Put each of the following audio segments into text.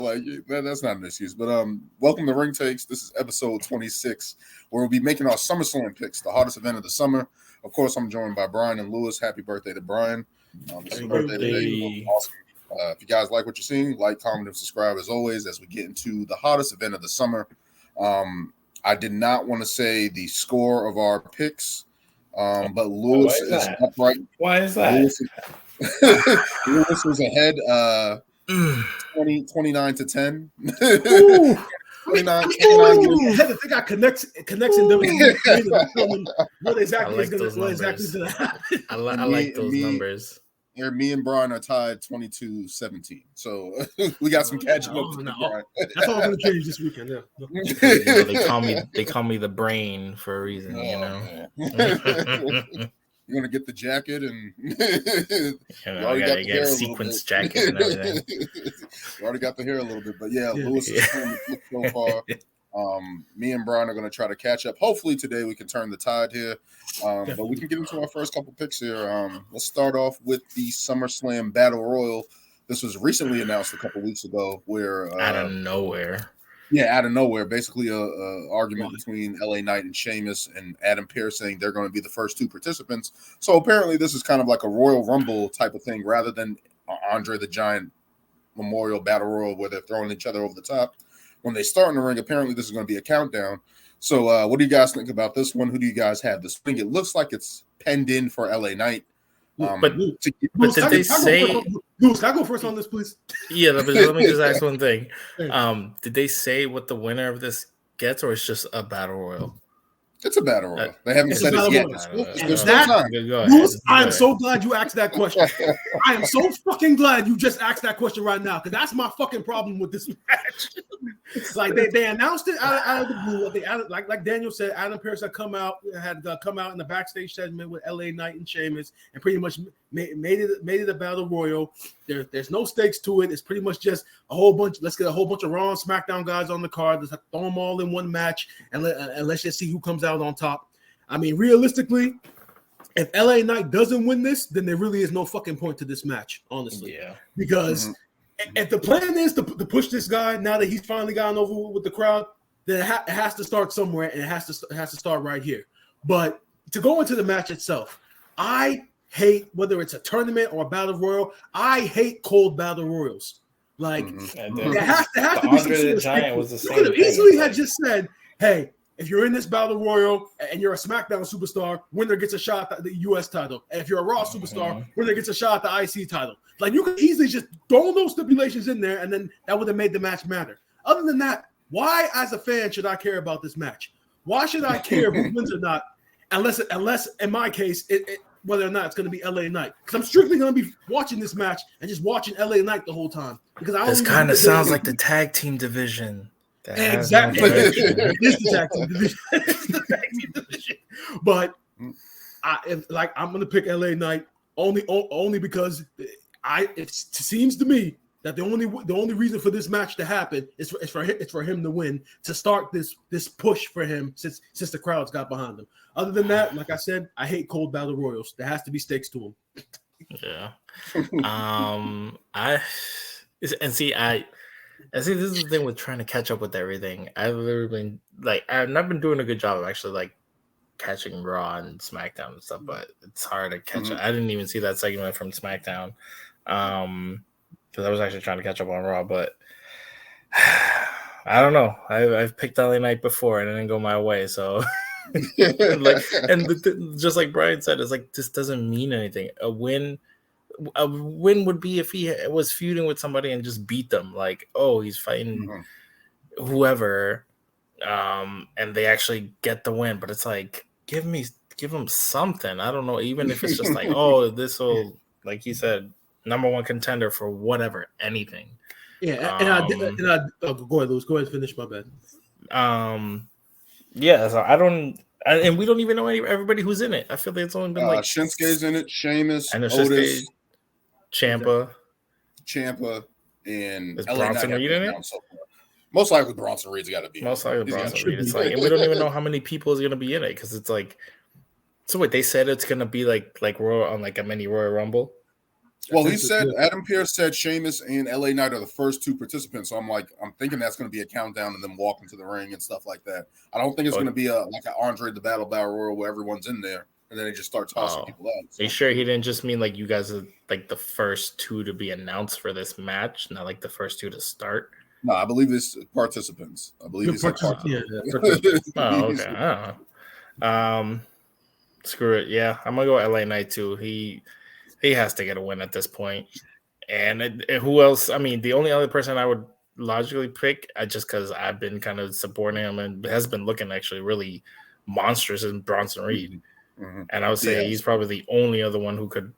Like that's not an excuse. But welcome to Ring Takes. This is episode 26, where we'll be making our SummerSlam picks, the hottest event of the summer. Of course, I'm joined by Brian and Lewis. Happy birthday to Brian. It's his birthday today. Awesome. If you guys like what you're seeing, like, comment, and subscribe as always as we get into the hottest event of the summer. I did not want to say the score of our picks, but Lewis is upright. Why is that? Lewis was ahead 29 to 10. 29. They got connects in what exactly is going to happen. I like those numbers. Me and Brian are tied 22-17. So we got some catching up to Brian. That's all going to change this weekend. Yeah. They call me the brain for a reason, You're gonna get the jacket and I gotta get a sequence jacket and everything. You already got the hair a little bit, but Lewis is playing the flip so far. Me and Brian are gonna try to catch up. Hopefully today we can turn the tide here. But we can get into our first couple picks here. Let's start off with the SummerSlam Battle Royal. This was recently announced a couple weeks ago, where out of nowhere. Yeah, out of nowhere. Basically, a argument between LA Knight and Sheamus and Adam Pearce saying they're going to be the first two participants. So apparently, this is kind of like a Royal Rumble type of thing, rather than Andre the Giant Memorial Battle Royal where they're throwing each other over the top. When they start in the ring, apparently this is going to be a countdown. So, what do you guys think about this one? Who do you guys have this thing? It looks like it's penned in for LA Knight. But did they say? Lewis, can I go first on this, please? Yeah, but let me just ask one thing. Did they say what the winner of this gets, or it's just a battle royal? It's a battle royal. They haven't said it yet. Lewis, I am so glad you asked that question. I am so fucking glad you just asked that question right now, because that's my fucking problem with this match. Like they announced it out of the blue. They added, like Daniel said, Adam Pearce had come out in the backstage segment with LA Knight and Sheamus, and pretty much made it a battle royal. There's no stakes to it. It's pretty much just a whole bunch. Let's get a whole bunch of Raw and SmackDown guys on the card. Let's throw them all in one match, and let's just see who comes out on top. I mean, realistically, if LA Knight doesn't win this, then there really is no fucking point to this match, honestly. Yeah. Because if the plan is to push this guy now that he's finally gotten over with the crowd, then it has to start somewhere, and it has to start right here. But to go into the match itself, I hate, whether it's a tournament or a battle royal, I hate cold battle royals. Like there has to be some sort of Giant was the same. You could have easily had just said, "Hey, if you're in this battle royal and you're a SmackDown superstar, winner gets a shot at the US title. And if you're a Raw superstar, winner gets a shot at the IC title." Like, you could easily just throw those stipulations in there, and then that would have made the match matter. Other than that, why, as a fan, should I care about this match? Why should I care who wins or not? Unless in my case, whether or not it's going to be LA Knight, because I'm strictly going to be watching this match and just watching LA Knight the whole time. Because this kind of sounds like the tag team division. Exactly. It is the tag team division. It's the tag team division. But I'm going to pick LA Knight only because it seems to me that the only reason for this match to happen is for him to win, to start this push for him since the crowds got behind him. Other than that, like I said, I hate cold battle royals. There has to be stakes to them. Yeah. This is the thing with trying to catch up with everything. I've literally been I've not been doing a good job of actually catching Raw and SmackDown and stuff, but it's hard to catch up. I didn't even see that segment from SmackDown. Because I was actually trying to catch up on Raw, but I don't know. I've picked LA Knight before and it didn't go my way, so just like Brian said, it's like, this doesn't mean anything. A win would be if he was feuding with somebody and just beat them. Like, oh, he's fighting whoever, and they actually get the win. But it's like, give him something. I don't know, even if it's just like, oh, this will, like he said, number one contender for whatever, anything. Yeah, and I go ahead, Lewis. Go ahead and finish. My bad. Yeah, so and we don't even know everybody who's in it. I feel like it's only been Shinsuke's in it, Sheamus, and Otis, Ciampa, and is Bronson Reed in it? Most likely Bronson Reed's got to be. Most likely Bronson Reed. It's like, and we don't even know how many people is going to be in it, because it's like, so wait, they said it's going to be like Royal on like a mini Royal Rumble. Well, he said Adam Pearce said Sheamus and LA Knight are the first 2 participants. So I'm thinking that's going to be a countdown and them walking to the ring and stuff like that. I don't think it's going to be like an Andre the Battle Royal where everyone's in there and then they just start tossing people out. So. Are you sure he didn't just mean like you guys are like the first 2 to be announced for this match, not like the first 2 to start? No, I believe it's participants. I believe it's participants. Oh, okay. I don't know. Screw it. Yeah, I'm gonna go LA Knight too. He has to get a win at this point. And who else? I mean, the only other person I would logically pick, just because I've been kind of supporting him and has been looking actually really monstrous, is Bronson Reed. Mm-hmm. And I would say he's probably the only other one who could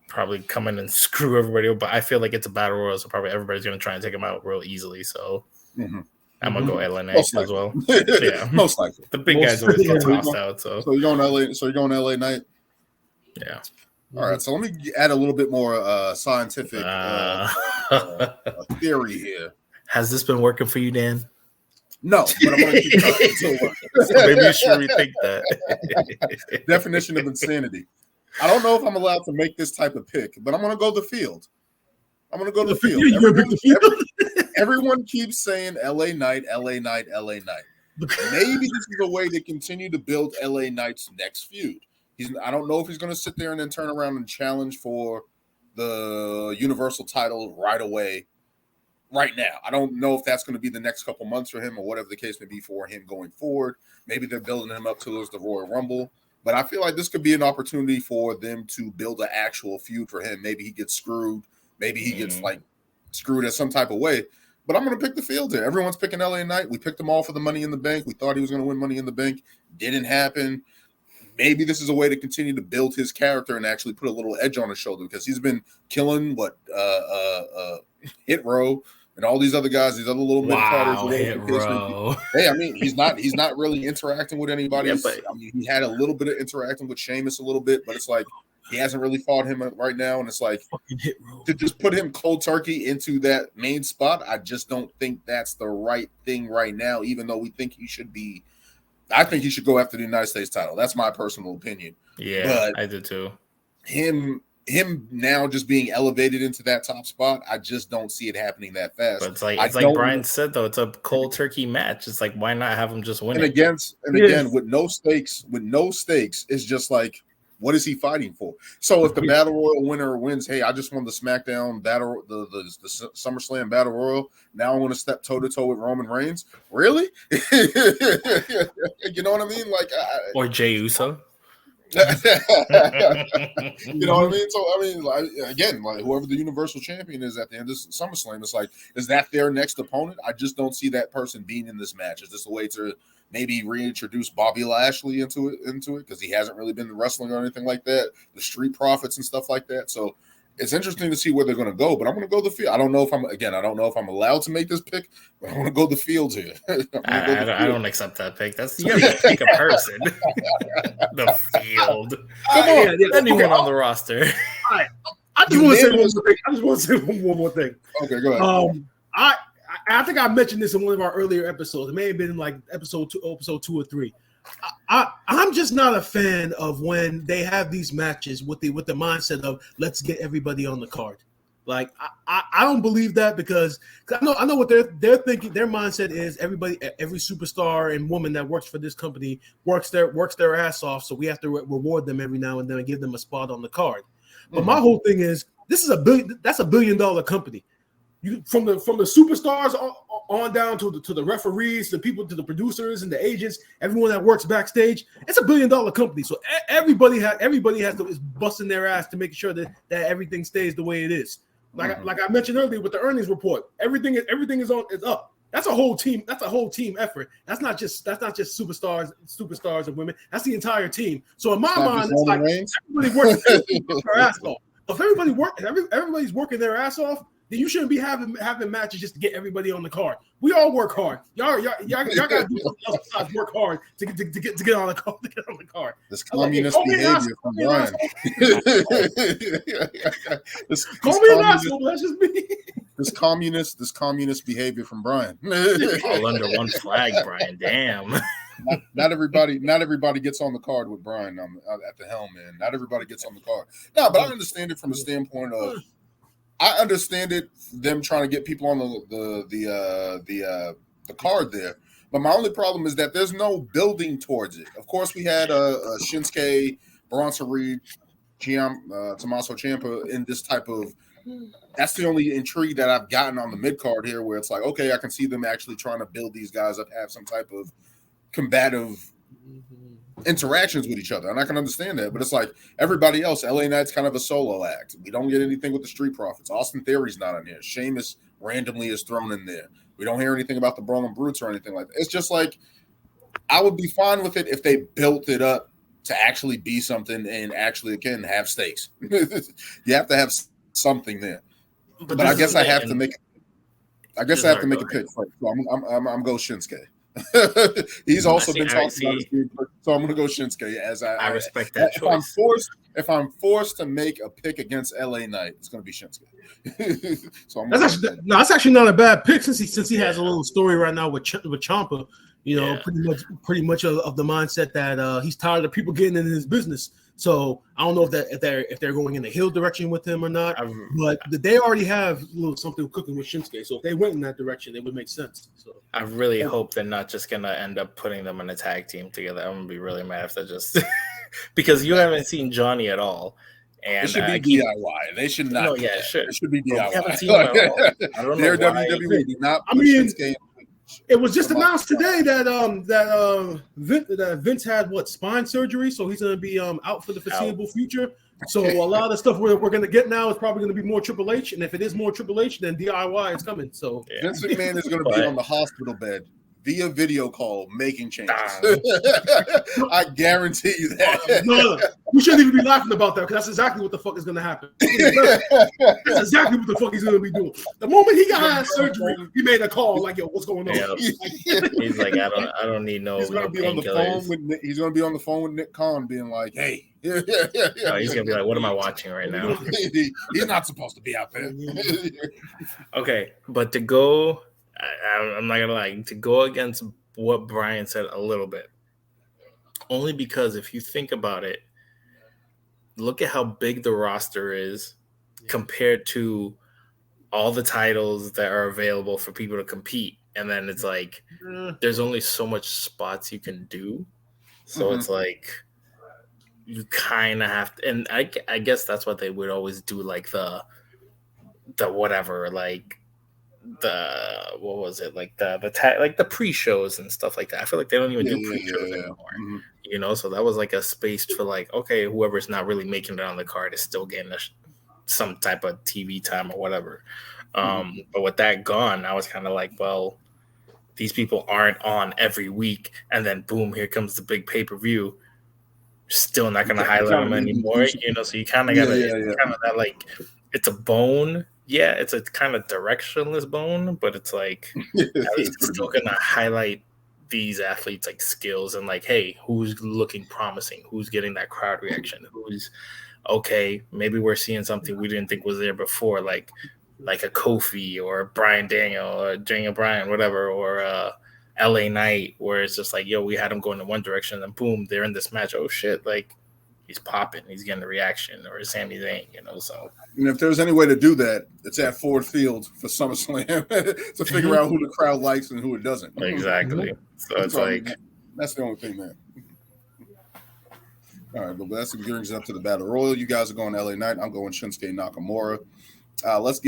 probably come in and screw everybody up. But I feel like it's a battle royal, so probably everybody's going to try and take him out real easily. So I'm going to go LA Knight as well. Yeah, most likely. The big guys always get tossed out. So you're going LA. So you're going LA Knight. Yeah. All right. So let me add a little bit more scientific theory here. Has this been working for you, Dan? No, but I'm going to keep trying until so maybe you should rethink that. Definition of insanity. I don't know if I'm allowed to make this type of pick, but I'm going to go the field. I'm going to go the field. Everyone keeps saying LA Knight, LA Knight, LA Knight. Maybe this is a way to continue to build LA Knight's next feud. I don't know if he's going to sit there and then turn around and challenge for the Universal title right away. Right now, I don't know if that's going to be the next couple months for him or whatever the case may be for him going forward. Maybe they're building him up to lose the Royal Rumble, but I feel like this could be an opportunity for them to build an actual feud for him. Maybe he gets screwed. Maybe he gets screwed in some type of way. But I'm going to pick the field here. Everyone's picking LA Knight. We picked him all for the Money in the Bank. We thought he was going to win Money in the Bank. Didn't happen. Maybe this is a way to continue to build his character and actually put a little edge on his shoulder because he's been killing Hit Row. And all these other guys, these other little mid-carders. Hey, I mean, he's not really interacting with anybody. Yeah, I mean, he had a little bit of interacting with Sheamus a little bit, but it's like he hasn't really fought him right now. And it's like to just put him cold turkey into that main spot, I just don't think that's the right thing right now, even though we think he should be. I think he should go after the United States title. That's my personal opinion. Yeah, but I do too. Him now just being elevated into that top spot, I just don't see it happening that fast. But it's like Brian said, though, it's a cold turkey match. It's like, why not have him just win it? Again, with no stakes, it's just like, what is he fighting for? So if the Battle Royal winner wins, hey, I just won the Smackdown Battle, the SummerSlam Battle Royal. Now I want to step toe to toe with Roman Reigns. Really? You know what I mean? Like, or Jey Uso. You know what I mean? So I mean, like, again, like whoever the Universal Champion is at the end of SummerSlam, it's like, is that their next opponent? I just don't see that person being in this match. Is this a way to maybe reintroduce Bobby Lashley into it because he hasn't really been wrestling or anything like that? The Street Profits and stuff like that. So it's interesting to see where they're going to go, but I'm going to go the field. I don't know if I'm allowed to make this pick, but I'm going to go the field here. I don't accept that pick. You got to pick a person. The field. Come on, anyone on the roster. All right. I just want to say one more thing. Okay, go ahead. I think I mentioned this in one of our earlier episodes. It may have been like episode 2 or 3. I'm just not a fan of when they have these matches with the mindset of let's get everybody on the card. Like I don't believe that because I know what they're thinking. Their mindset is every superstar and woman that works for this company works their ass off. So we have to reward them every now and then and give them a spot on the card. But my whole thing is that's a $1 billion company. You from the superstars on down to the referees, the people, to the producers and the agents, everyone that works backstage. It's $1 billion company, so everybody is busting their ass to make sure that everything stays the way it is. Like I mentioned earlier with the earnings report, everything is up. That's a whole team. That's a whole team effort. That's not just superstars and women. That's the entire team. So in my mind, it's like everybody works their ass off. If everybody's working their ass off, then you shouldn't be having matches just to get everybody on the card. We all work hard. Y'all gotta do something else besides work hard to get on the card. To get on the card. This communist behavior from Brian. Call me an asshole. That's just me. This communist behavior from Brian. All under one flag, Brian. Damn. Not everybody gets on the card with Brian at the helm, man. Not everybody gets on the card. No, but I understand it from a standpoint of I understand it. Them trying to get people on the card there. But my only problem is that there's no building towards it. Of course, we had Shinsuke, Bronson Reed, Tommaso Ciampa in this type of. That's the only intrigue that I've gotten on the mid card here, where it's like, okay, I can see them actually trying to build these guys up, have some type of combative interactions with each other, and I can understand that. But it's like everybody else, LA Knight's kind of a solo act. We don't get anything with the Street Profits. Austin Theory's not on here. Sheamus randomly is thrown in there. We don't hear anything about the Brawling Brutes or anything like that. It's just like I would be fine with it if they built it up to actually be something and actually again have stakes. You have to have something there. But I guess I have to make. I guess I have to make a pick first. So I'm go Shinsuke. He's also been talking about his so I'm going to go Shinsuke. As I respect that choice. If I'm forced to make a pick against LA Knight, it's going to be Shinsuke. So that's actually not a bad pick since he has a little story right now with Ciampa. You know, pretty much of the mindset that he's tired of people getting in his business. So I don't know if they're going in the heel direction with him or not, but they already have a little something cooking with Shinsuke. So if they went in that direction, it would make sense. So I really hope they're not just gonna end up putting them in a tag team together. I'm gonna be really mad if they're just because you haven't seen Johnny at all. And it should be DIY. They should not. No, yeah, sure. It should be DIY. We haven't seen them at all. I don't know why. WWE did not put Shinsuke. It was just announced today that Vince had spine surgery, so he's going to be out for the foreseeable future. So a lot of the stuff we're going to get now is probably going to be more Triple H, and if it is more Triple H, then DIY is coming. So Vince McMahon is going to be on the hospital bed via video call making changes. I guarantee you that. No, we shouldn't even be laughing about that because that's exactly what the fuck is going to happen. That's exactly what the fuck he's going to be doing. The moment he got surgery, he made a call like, "Yo, what's going on?" Yeah. He's like, "I don't need no." He's going to be on the phone with. He's going to be on the phone with Nick Khan, being like, "Hey." No, he's going to be like, "What am I watching right now?" He's not supposed to be out there. Okay, but to go. I'm not gonna lie, to go against what Brian said a little bit, only because if you think about it, look at how big the roster is compared to all the titles that are available for people to compete, and then it's like there's only so much spots you can do, so it's like you kind of have to, and I guess that's what they would always do, like the whatever, like what was it, like the pre-shows and stuff like that. I feel like they don't even do pre-shows anymore. You know, so that was like a space for like, okay, whoever's not really making it on the card is still getting some type of TV time or whatever. But with that gone, I was kind of like, well, these people aren't on every week, and then boom, here comes the big pay-per-view. Still not going to highlight them anymore, you know. So you kind of got kind of that, like, it's a bone. Yeah, it's a kind of directionless bone, but it's like at least it's still gonna highlight these athletes' like skills and like, hey, who's looking promising? Who's getting that crowd reaction? Who's okay? Maybe we're seeing something we didn't think was there before, like a Kofi or Bryan Daniel or Daniel Bryan, whatever, or LA Knight, where it's just like, yo, we had him going in one direction, and boom, they're in this match. Oh shit, like he's popping, he's getting a reaction, or Sami Zayn, you know. So, and if there's any way to do that, it's at Ford Field for SummerSlam to figure out who the crowd likes and who it doesn't. Exactly. So it's like that's the only thing, man. All right, but that's brings us up to the Battle Royal. You guys are going LA Knight. I'm going Shinsuke Nakamura. Let's get